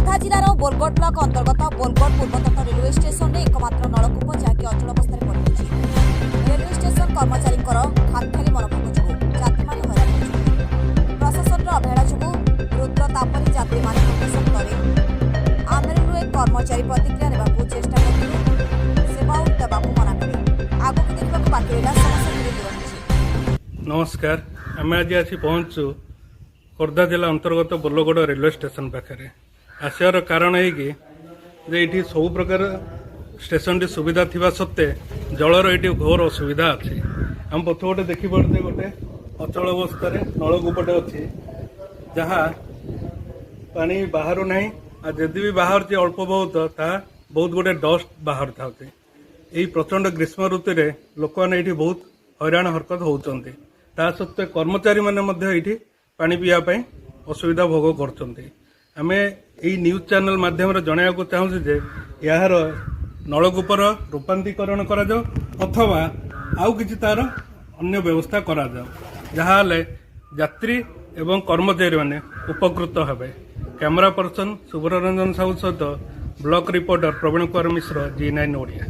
Khordha जिलार बोरगढ़ block अंतर्गत बोरगढ़ पूर्वतट railway station में एकमात्र नलकूप जहाँकि अचल अवस्था पड़े रेलवे स्टेशन कर्मचारी खामखियाली मनोभाव जो यात्री मैंने हैरान होती प्रशासन अवहेला जो रुद्रतापरी यात्री मैंने स्टेशन तले आंदोलन एक कर्मचारी प्रतिक्रिया देवाक चेष्टा करते सेवा देवाक मना कले आगक देखा बाकी रहा समस्या दूर। नमस्कार, आम आज आसी पहुँचु खोर्धा जिला अंतर्गत बोरगढ़ रेलवे स्टेशन पाखे आसार कारण है कि ये सब प्रकार स्टेशन टी सुविधा थिबा सत्ते जलर ये घोर असुविधा अच्छी। आम पथ गोटे देखिपे गोटे अचल अवस्था नलकूपटे अच्छी जहाँ पानी बाहर ना जदि भी बाहर अल्प बहुत ता बहुत गोटे डस्ट बाहर था यही प्रचंड ग्रीष्म ऋतु में लोक मैंने बहुत हैरान हरकत होती ता सत्वे कर्मचारी मैंने पानी पीवाई असुविधा भोग करें। न्यूज चैनल माध्यम जनवाक चाहूँ जे यार नलकूपर रूपांतरीकरण करा अथवा आउ किसी तार अन्य व्यवस्था करा जहाँ यात्री एवं कर्मचारी माने उपकृत हेबे। कैमरा पर्सन सुब्ररंजन साहू सहित block reporter Praveen Kumar Mishra G9 Odia.